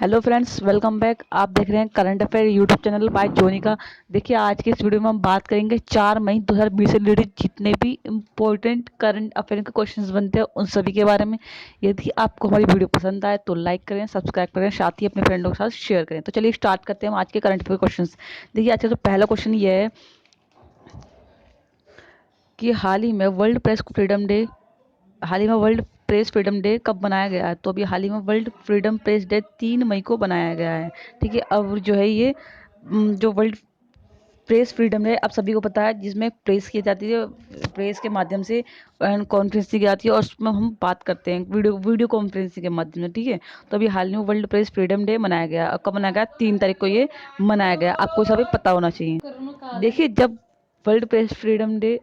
Hello friends, welcome back. आप देख रहे हैं current affair YouTube channel by Jonika. देखिए, आज के इस वीडियो में हम बात करेंगे 4 मई 2020 से रिलेटेड जितने भी इम्पोर्टेंट करंट अफेयर के क्वेश्चंस बनते हैं उन सभी के बारे में। यदि आपको हमारी वीडियो पसंद आए तो लाइक करें, सब्सक्राइब करें, साथ ही अपने फ्रेंडों के साथ शेयर करें। तो चलिए स्टार्ट करते हैं हम आज के करंट अफेयर क्वेश्चन। देखिए, आज का जो पहला क्वेश्चन ये है कि हाल ही में वर्ल्ड प्रेस फ्रीडम डे कब मनाया गया है। तो अभी हाल ही में वर्ल्ड फ्रीडम प्रेस डे 3 मई को बनाया गया है। ठीक है, अब जो है ये जो वर्ल्ड प्रेस फ्रीडम डे आप सभी को पता है, जिसमें प्रेस की जाती है, प्रेस के माध्यम से कॉन्फ्रेंसिंग की जाती है और उसमें हम बात करते हैं वीडियो कॉन्फ्रेंसिंग के माध्यम से। ठीक है, तो अभी हाल में वर्ल्ड प्रेस फ्रीडम डे मनाया गया। कब मनाया गया? 3 तारीख को ये मनाया गया। आपको सभी पता होना चाहिए। देखिए, जब वर्ल्ड प्रेस फ्रीडम डे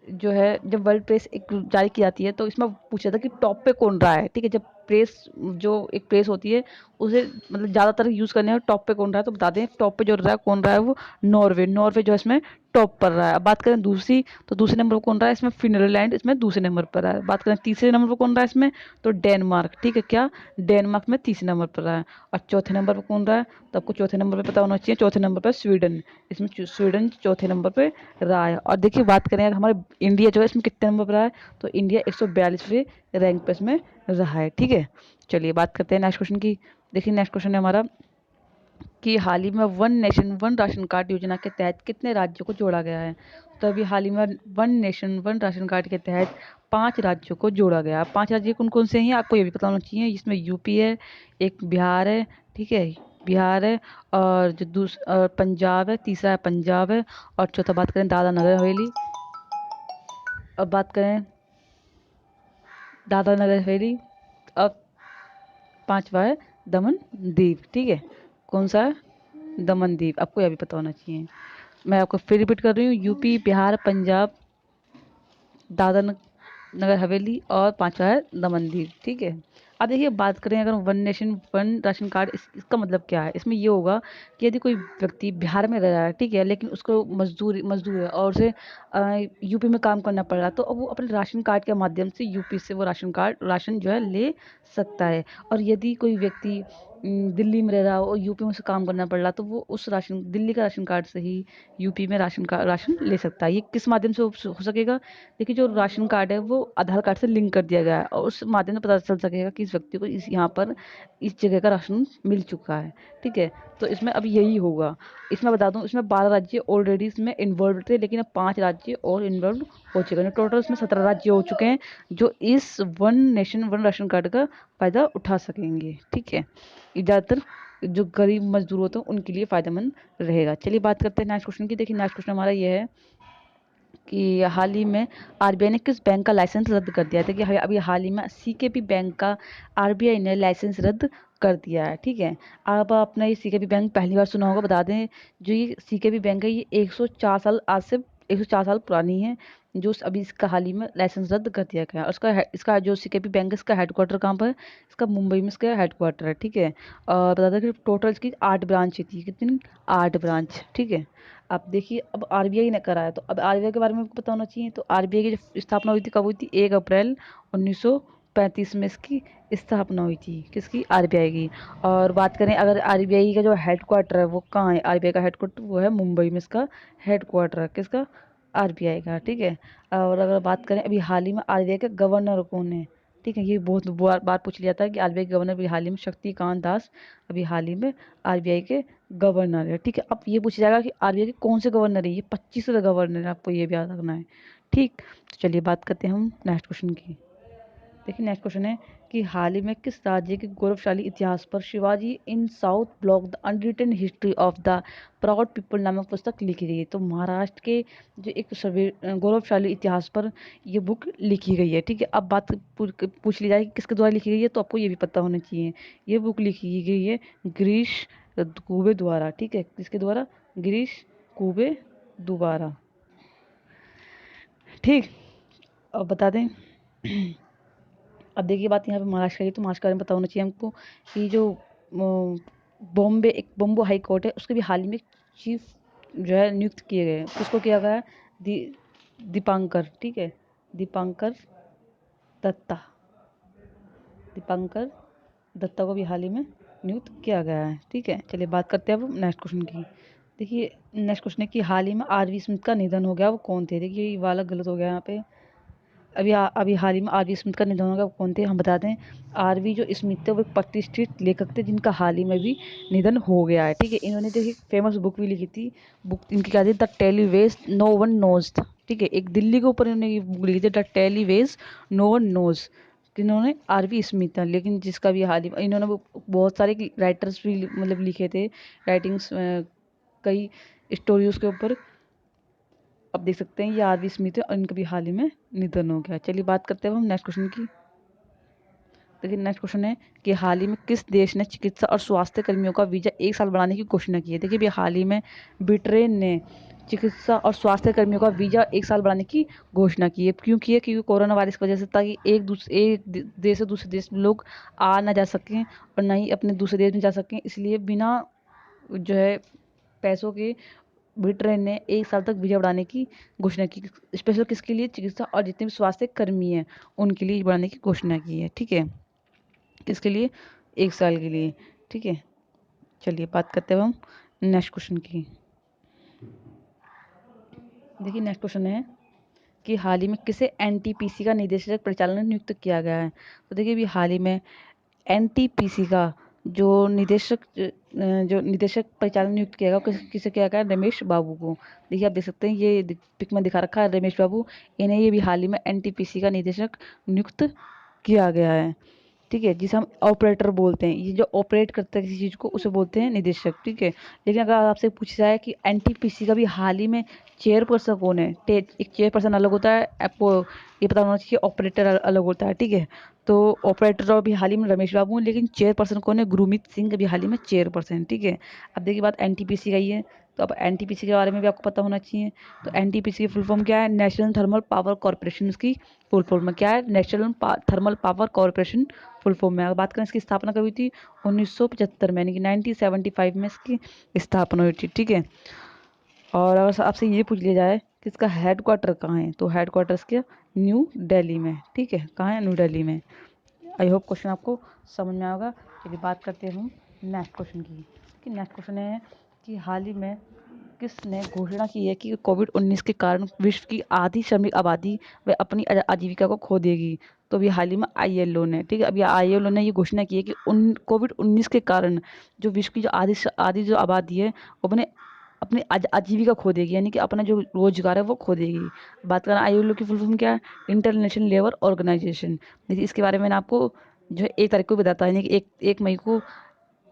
जो है, जब वर्ल्ड प्रेस एक जारी की जाती है तो इसमें पूछा था कि टॉप पे कौन रहा है। ठीक है, जब प्रेस जो एक प्रेस होती है उसे मतलब ज़्यादातर यूज़ करने में टॉप पे कौन रहा है, तो बता दें टॉप पे जो रहा है कौन रहा है, वो नॉर्वे जो है इसमें टॉप पर रहा है। अब बात करें दूसरी, तो दूसरे नंबर पर कौन रहा है इसमें? फिनलैंड इसमें दूसरे नंबर पर रहा है। बात करें तीसरे नंबर पर कौन रहा है इसमें? तो डेनमार्क। ठीक है, क्या डेनमार्क में तीसरे नंबर पर रहा है। और चौथे नंबर पर कौन रहा है? तो आपको चौथे नंबर पर पता होना चाहिए। चौथे नंबर पर स्वीडन, इसमें स्वीडन चौथे नंबर पर रहा है। और देखिए, बात करें अगर हमारे इंडिया जो है इसमें कितने नंबर पर रहा है, तो इंडिया 142वें रैंक पर इसमें रहा है। ठीक है, चलिए बात करते हैं नेक्स्ट क्वेश्चन की। देखिए, नेक्स्ट क्वेश्चन है हमारा कि हाल ही में one nation one ration card योजना के तहत कितने राज्यों को जोड़ा गया है। तो अभी हाल ही में one nation one ration card के तहत 5 राज्यों को जोड़ा गया। 5 राज्य कौन कौन से हैं आपको ये भी पता होना चाहिए। इसमें यूपी है, एक बिहार है, ठीक है, बिहार है, और जो पंजाब है, तीसरा है पंजाब है, और चौथा बात करें दादरा नगर हवेली। अब बात करें दादरा नगर हवेली। अब पांचवा है दमन दीव। ठीक है, कौन सा है? दमन दीव। आपको यह भी पता होना चाहिए। मैं आपको फिर रिपीट कर रही हूँ, यूपी, बिहार, पंजाब, दादरा नगर हवेली, और पांचवा है दमन दीव। ठीक है, अब देखिए, बात करें अगर one nation one ration card, इसका मतलब क्या है। इसमें ये होगा कि यदि कोई व्यक्ति बिहार में रह रहा है, ठीक है, लेकिन उसको मजदूर है और उसे यूपी में काम करना पड़ रहा है, तो अब वो अपने राशन कार्ड के माध्यम से यूपी से वो राशन जो है ले सकता है। और यदि कोई व्यक्ति दिल्ली में रह रहा हो और यूपी में उसे काम करना पड़ रहा, तो वो उस राशन दिल्ली का राशन कार्ड से ही यूपी में राशन ले सकता है। ये किस माध्यम से हो सकेगा? देखिए, जो राशन कार्ड है वो आधार कार्ड से लिंक कर दिया गया है और उस माध्यम से पता चल सकेगा कि इस व्यक्ति को यहाँ पर इस जगह का राशन मिल चुका है। ठीक है, तो इसमें अब यही होगा। इसमें बता दूं, इसमें 12 राज्य ऑलरेडी इसमें इन्वॉल्व थे, लेकिन अब 5 राज्य और इन्वॉल्व हो चुके हैं। टोटल इसमें 17 राज्य हो चुके हैं जो इस one nation one ration card का फ़ायदा उठा सकेंगे। ठीक है, ज़्यादातर जो गरीब मजदूर होते हैं उनके लिए फ़ायदेमंद रहेगा। चलिए बात करते हैं नेक्स्ट क्वेश्चन की। देखिए, नेक्स्ट क्वेश्चन हमारा ये है कि हाल ही में आरबीआई ने किस बैंक का लाइसेंस रद्द कर दिया था। कि अभी हाल ही में सीकेबी बैंक का आरबीआई ने लाइसेंस रद्द कर दिया है। ठीक है, अब आपने ये सीकेबी बैंक पहली बार सुना होगा। बता दें, जो ये सीकेबी बैंक है ये 104 साल आज से 104 साल पुरानी है, जो अभी इसका हाल ही में लाइसेंस रद्द कर दिया गया है। इसका जो सीकेबी बैंक है इसका हेडक्वार्टर कहाँ पर है? इसका मुंबई में इसका हेडक्वार्टर है। ठीक है, और बता दें कि टोटल इसकी 8 ब्रांच थी। कितनी? 8 ब्रांच। ठीक है, आप देखिए, अब आरबीआई ने करा है तो अब आरबीआई के बारे में आपको पता होना चाहिए। तो आरबीआई की जो स्थापना हुई थी कब हुई थी? 1 अप्रैल 1935 में इसकी स्थापना हुई थी। किसकी? आरबीआई की। और बात करें अगर आरबीआई का जो हेडक्वार्टर है वो कहाँ है? आरबीआई का हेडक्वार्टर वो है मुंबई में, इसका हेडक्वार्टर है। किसका? आरबीआई का। ठीक है, और अगर बात करें अभी हाल ही में आरबीआई का गवर्नर कौन है? ठीक है, ये बहुत बार पूछ लिया था कि आरबीआई के गवर्नर अभी हाल ही में शक्तिकांत दास अभी हाल ही में आरबीआई के गवर्नर है। ठीक है, अब ये पूछा जाएगा कि आरबीआई के कौन से गवर्नर है? ये 25वें गवर्नर है, आपको ये भी याद रखना है। ठीक, तो चलिए बात करते हैं हम नेक्स्ट क्वेश्चन की। देखिए, नेक्स्ट क्वेश्चन है कि हाल ही में किस राज्य के गौरवशाली इतिहास पर Shivaji in South Block the unwritten history of the proud people नामक पुस्तक लिखी गई है। तो महाराष्ट्र के जो एक गौरवशाली इतिहास पर ये बुक लिखी गई है। ठीक है, अब बात पूछ ली जाए कि किसके द्वारा लिखी गई है, तो आपको ये भी पता होना चाहिए। ये बुक लिखी गई है गिरीश कुबे द्वारा। ठीक है, किसके द्वारा? गिरीश कुबे द्वारा। ठीक, अब बता दें अब देखिए, बात यहाँ पे महाराष्ट्र की, तो महाराष्ट्र के बारे में पता होना चाहिए हमको कि जो बॉम्बे हाई कोर्ट है उसके भी हाल ही में चीफ जो है नियुक्त किए गए हैं। किसको किया गया है? दीपांकर। ठीक है, दीपांकर दत्ता। दीपांकर दत्ता को भी हाल ही में नियुक्त किया गया है। ठीक है, चलिए बात करते हैं अब नेक्स्ट क्वेश्चन की। देखिए नेक्स्ट क्वेश्चन है कि हाल ही में आरवी स्मिथ का निधन हो गया, वो कौन थे? देखिए ये वाला गलत हो गया यहाँ पे। अभी हाल ही में आरवी स्मिथ का निधन हो गया, वो कौन थे हम बता दें। आरवी जो स्मिथ थे वो एक प्रतिष्ठित लेखक थे जिनका हाल ही में भी निधन हो गया है। ठीक है, इन्होंने देखिए फेमस बुक भी लिखी थी। बुक इनकी क्या थी? द टेलीवेज नो वन नोज। ठीक है, एक दिल्ली के ऊपर इन्होंने ये बुक लिखी थी, द टेलीवेज नो वन नोज। इन्होंने आरवी स्मिथ था, लेकिन जिसका भी हाल ही इन्होंने बहुत सारे राइटर्स भी मतलब लिखे थे, राइटिंग्स कई स्टोरी उसके ऊपर। अब देख सकते हैं ये आरवी स्मिथ है और इनका भी हाल ही में निधन हो गया। चलिए बात करते हैं हम नेक्स्ट क्वेश्चन की। देखिए नेक्स्ट क्वेश्चन है कि हाल ही में किस देश ने चिकित्सा और स्वास्थ्य कर्मियों का वीजा 1 साल बढ़ाने की घोषणा की है? देखिए अभी हाल ही में ब्रिटेन ने चिकित्सा और स्वास्थ्य कर्मियों का वीजा 1 साल बढ़ाने की घोषणा की है। क्यों की है? क्योंकि कोरोना वायरस की वजह से, ताकि एक देश से दूसरे देश में लोग आ ना जा सकें और ना ही अपने दूसरे देश में जा सकें, इसलिए बिना जो है पैसों के ब्रिटेन ने 1 साल तक वीजा बढ़ाने की घोषणा की। स्पेशल किसके लिए? चिकित्सा और जितने भी स्वास्थ्य कर्मी हैं उनके लिए बढ़ाने की घोषणा की है। ठीक है, किसके लिए? 1 साल के लिए। ठीक है, चलिए बात करते हैं हम नेक्स्ट क्वेश्चन की। देखिए नेक्स्ट क्वेश्चन है कि हाल ही में किसे एनटीपीसी का निदेशक परिचालन नियुक्त किया गया है? तो देखिए अभी हाल ही में एनटीपीसी का जो निदेशक परिचालन नियुक्त किया गया, किसे किया गया? रमेश बाबू को। देखिए आप देख सकते हैं ये पिक में दिखा रखा है रमेश बाबू, इन्हें ये भी हाल ही में एनटीपीसी का निदेशक नियुक्त किया गया है। ठीक है, जिसे हम ऑपरेटर बोलते हैं, ये जो ऑपरेट करता है किसी चीज़ को उसे बोलते हैं निदेशक। ठीक है, लेकिन अगर आपसे पूछा जाए कि एनटीपीसी का भी हाल ही में चेयरपर्सन कौन है? एक चेयरपर्सन अलग होता है, आपको ये पता होना चाहिए, ऑपरेटर अलग होता है। ठीक है, तो ऑपरेटर अभी हाल ही में रमेश बाबू हैं, लेकिन चेयरपर्सन कौन है? गुरमीत सिंह अभी हाल ही में चेयरपर्सन। ठीक है, अब देखिए बात एनटीपीसी का ही है, तो अब एनटीपीसी के बारे में भी आपको पता होना चाहिए। तो एनटीपीसी की फुल फॉर्म क्या है? National thermal power corporation. इसकी फुल फॉर्म में क्या है? National thermal power corporation full form में। अगर बात करें इसकी स्थापना कब हुई थी? 1975 में, यानी कि 1975 में इसकी स्थापना हुई थी। ठीक है, और अगर आपसे ये पूछ लिया जाए कि इसका हेड क्वार्टर कहाँ है, तो हेड क्वार्टर इसके न्यू दिल्ली में। ठीक है, कहाँ है? न्यू दिल्ली में। आई होप क्वेश्चन आपको समझ में आएगा। चलिए बात करते हैं हम नेक्स्ट क्वेश्चन की। कि नेक्स्ट क्वेश्चन है कि हाल ही में किसने घोषणा की है कि कोविड-19 के कारण विश्व की आधी श्रमिक आबादी व अपनी आजीविका को खो देगी? तो अभी हाल ही में आईएलओ ने, ठीक है, अभी आईएलओ ने ये घोषणा की है कि कोविड-19 के कारण जो विश्व की जो आधी जो आबादी है वो अपने अपनी आजीविका खो देगी, यानी कि अपना जो रोजगार है वो खो देगी। बात करें आईएलओ की फुल फॉर्म क्या है? International labour organisation. देखिए इसके बारे में मैंने आपको जो है 1 तारीख को बताता है, यानी कि 1 मई को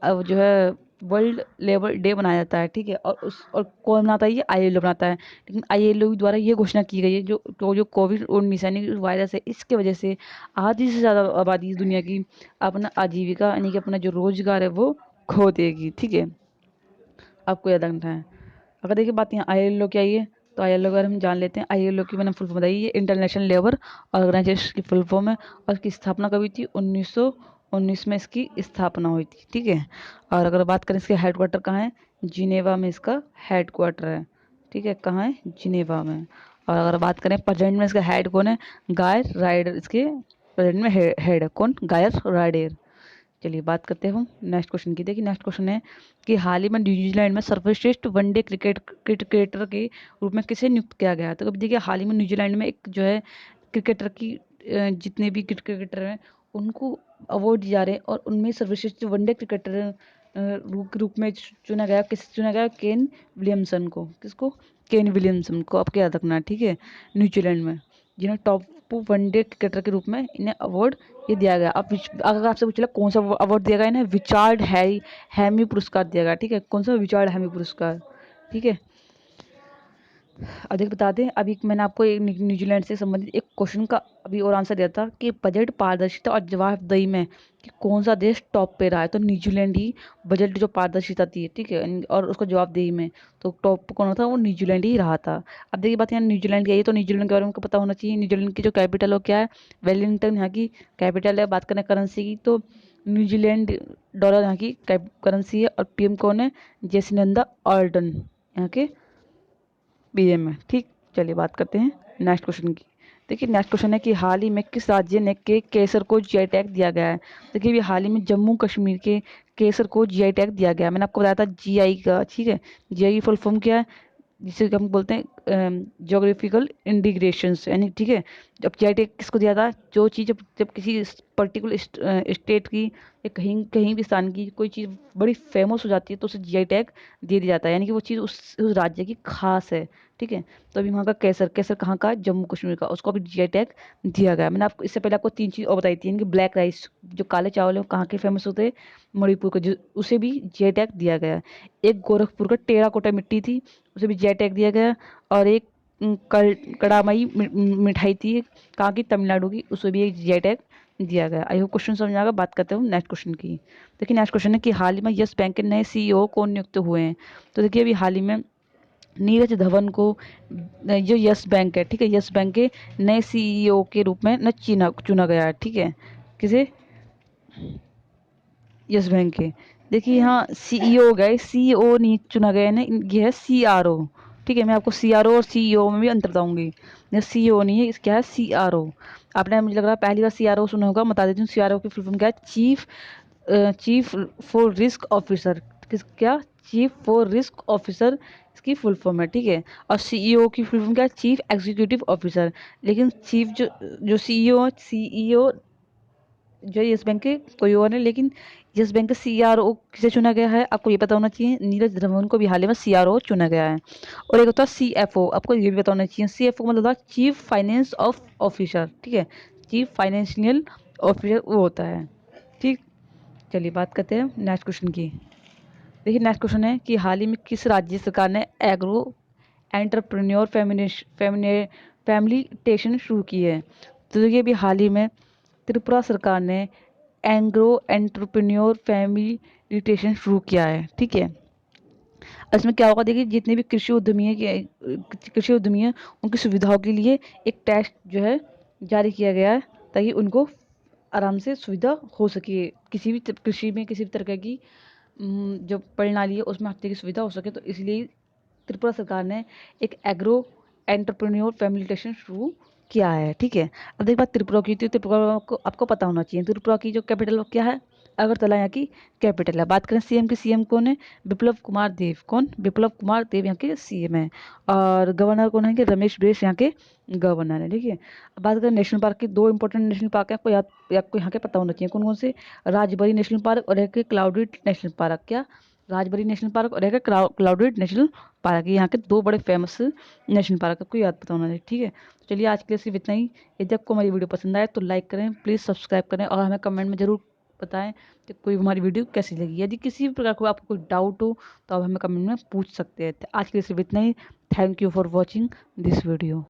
अब जो है वर्ल्ड लेबर डे मनाया जाता है। ठीक है, और कौन बनाता है? ये आईएलओ बनाता है। लेकिन आईएलओ द्वारा ये घोषणा की गई है जो कोविड-19 यानी कि वायरस है, इसके वजह से आधी से ज़्यादा आबादी इस दुनिया की अपना आजीविका यानी कि अपना जो रोजगार है वो खो देगी। ठीक है, आपको याद रखना है। अगर देखिए बात यहाँ आईएलओ क्या है, तो आईएलओ अगर हम जान लेते हैं, आईएलओ की मैंने फुल फॉर्म बताई, ये इंटरनेशनल लेबर ऑर्गेनाइजेशन की फुल फॉर्म है और इसकी स्थापना कभी थी? 1919 में इसकी स्थापना हुई थी। ठीक है, और अगर बात करें इसके हेड क्वार्टर कहाँ है? जिनेवा में इसका हेड क्वार्टर है। ठीक है, कहाँ है? जिनेवा में। और अगर बात करें प्रेजेंट में इसका हेड कौन है? गायर राइडर इसके प्रेजेंट में हेड है कौन? गायर राइडर। चलिए बात करते हैं हम नेक्स्ट क्वेश्चन की। देखिए नेक्स्ट क्वेश्चन है कि हाल ही में न्यूजीलैंड में सर्वश्रेष्ठ वनडे क्रिकेटर के रूप में किसे नियुक्त किया गया? तो अभी देखिए हाल ही में न्यूजीलैंड में एक जो है क्रिकेटर की जितने भी क्रिकेटर हैं उनको अवार्ड दिए जा रहे हैं, और उनमें सर्वश्रेष्ठ वनडे क्रिकेटर के रूप में चुना गया। किस चुना गया? केन विलियमसन को। किसको? केन विलियमसन को। आपको याद रखना है। ठीक है, न्यूजीलैंड में जिन्हें टॉप वनडे क्रिकेटर के रूप में इन्हें अवार्ड ये दिया गया। अब अगर आपसे पूछा कौन सा अवार्ड दिया गया? इन्हें रिचार्ड हैमी पुरस्कार दिया गया। ठीक है, कौन सा? रिचार्ड हैमी पुरस्कार। ठीक है, अधिक बता दें, अभी मैंने आपको एक न्यूजीलैंड से संबंधित एक क्वेश्चन का अभी और आंसर दिया था कि बजट पारदर्शिता और जवाबदेही में कि कौन सा देश टॉप पे रहा है, तो न्यूजीलैंड ही बजट जो पारदर्शिता थी, ठीक है, और उसको जवाबदेही में तो टॉप कौन था? वो न्यूजीलैंड ही रहा था। अब देखिए बात यहाँ न्यूजीलैंड की आई है, तो न्यूजीलैंड के बारे में आपको पता होना चाहिए। न्यूजीलैंड की जो कैपिटल हो क्या है? वेलिंगटन यहाँ की कैपिटल है। बात करें करेंसी की, तो न्यूजीलैंड डॉलर यहाँ की करेंसी है, और पीएम कौन है? जेसिंडा आर्डर्न यहाँ के बीएम में। ठीक, चलिए बात करते हैं नेक्स्ट क्वेश्चन की। देखिए नेक्स्ट क्वेश्चन है कि हाल ही में किस राज्य ने के केसर को जीआई टैग दिया गया है? देखिए ये हाल ही में जम्मू कश्मीर के केसर को जीआई टैग दिया गया। मैंने आपको बताया था जीआई का, ठीक है। जीआई की फुल फॉर्म क्या है, जिसे हम बोलते हैं जोग्राफिकल इंडिग्रेशंस, यानी ठीक है। जब जीआई टैग किसको दिया था, जो चीज़ जब जब किसी पर्टिकुलर स्टेट की या कहीं कहीं भी स्थान की कोई चीज़ बड़ी फेमस हो जाती है तो उसे जीआई टैग दे दिया जाता है, यानी कि वो चीज़ उस राज्य की खास है, ठीक है। तो अभी वहाँ का केसर, केसर कहाँ का, जम्मू कश्मीर का, उसको अभी जीआई टैग दिया गया। मैंने आपको इससे पहले आपको 3 चीज़ और बताई थी, यानी कि ब्लैक राइस, जो काले चावल है वो कहाँ के फेमस होते हैं, मणिपुर का, जो उसे भी जीआई टैग दिया गया। एक गोरखपुर का टेराकोटा मिट्टी थी, उसे भी जीआई टैग दिया गया। और एक कड़ामई मिठाई थी, कहाँ की, तमिलनाडु की, उसे भी एक जीआई टैग दिया गया। आई होप क्वेश्चन समझ में आएगा। बात करते हैं नेक्स्ट क्वेश्चन की। देखिए नेक्स्ट क्वेश्चन है कि हाल ही में यस बैंक के नए सीईओ कौन नियुक्त हुए हैं। तो देखिए अभी हाल ही में नीरज धवन को, जो यस बैंक है, ठीक है, यस बैंक के नए सीईओ के रूप में न चुना गया है, ठीक है। किसे, यस बैंक के। देखिए यहाँ सीईओ गए, सीईओ नहीं चुना गया है ना, ये है सीआरओ, ठीक है। मैं आपको सीआरओ और सीईओ में भी अंतर बताऊंगी। ये सीईओ नहीं है, इस क्या है, सीआरओ। आपने, मुझे लग रहा है पहली बार सीआरओ सुना होगा, बता देती हूँ सीआरओ की फुल फॉर्म क्या है, चीफ फॉर रिस्क ऑफिसर। किस क्या, चीफ फॉर रिस्क ऑफिसर इसकी फुल फॉर्म है, ठीक है। और सीईओ की फुल फॉर्म क्या है, चीफ एग्जीक्यूटिव ऑफिसर। लेकिन चीफ जो सीईओ जो यस बैंक के कोई और है, लेकिन यस बैंक का सीआरओ किसे चुना गया है, आपको ये पता होना चाहिए, नीरज धवन को भी हाल ही में सीआरओ चुना गया है। और एक होता है सीएफओ, आपको ये भी पता होना चाहिए, सीएफओ मतलब होता है चीफ फाइनेंस ऑफिसर, ठीक है। चीफ फाइनेंशियल ऑफिसर वो होता है, ठीक। चलिए बात करते हैं नेक्स्ट क्वेश्चन की। देखिए नेक्स्ट क्वेश्चन है कि हाल ही में किस राज्य सरकार ने एग्रो एंटरप्रेन्योर फैमिलिटेशन शुरू की है। तो देखिए अभी हाल ही में त्रिपुरा सरकार ने एग्रो एंटरप्रेन्योर फैमिलिटेशन शुरू किया है, ठीक है। इसमें क्या होगा, देखिए जितने भी कृषि उद्यमी हैं उनकी सुविधाओं के लिए एक टेस्ट जो है जारी किया गया है, ताकि उनको आराम से सुविधा हो सके, किसी भी कृषि में किसी भी तरह की जो प्रणाली है उसमें हर तरह की सुविधा हो सके। तो इसलिए त्रिपुरा सरकार ने एक एग्रो एंटरप्रेन्योर फैमिलिटेशन शुरू किया है, ठीक है। अब एक बात त्रिपुरा की, तो त्रिपुरा को आपको पता होना चाहिए, त्रिपुरा की जो कैपिटल क्या है, अगरतला यहाँ की कैपिटल है। बात करें सीएम की, सीएम कौन है, बिप्लब कुमार देव। कौन, बिप्लब कुमार देव यहाँ के सीएम है। और गवर्नर कौन है कि रमेश बैस यहाँ के गवर्नर है, ठीक है। अब बात करें नेशनल पार्क की, 2 इंपॉर्टेंट नेशनल पार्क है, आपको यहाँ के पता होना चाहिए, कौन कौन से, राजबरी नेशनल पार्क और एक क्लाउडेड नेशनल पार्क। क्या, राजबरी नेशनल पार्क और एक क्लाउडेड नेशनल पार्क, यहाँ के 2 बड़े फेमस नेशनल पार्क, आपको याद पता होना चाहिए, ठीक है। तो चलिए आज के लिए सिर्फ इतना ही। यदि आपको हमारी वीडियो पसंद आए तो लाइक करें, प्लीज़ सब्सक्राइब करें, और हमें कमेंट में ज़रूर बताएं कि कोई हमारी वीडियो कैसी लगी। यदि किसी भी प्रकार को आपको कोई डाउट हो तो आप हमें कमेंट में पूछ सकते हैं। आज के लिए सिर्फ इतना ही। Thank you for watching this video.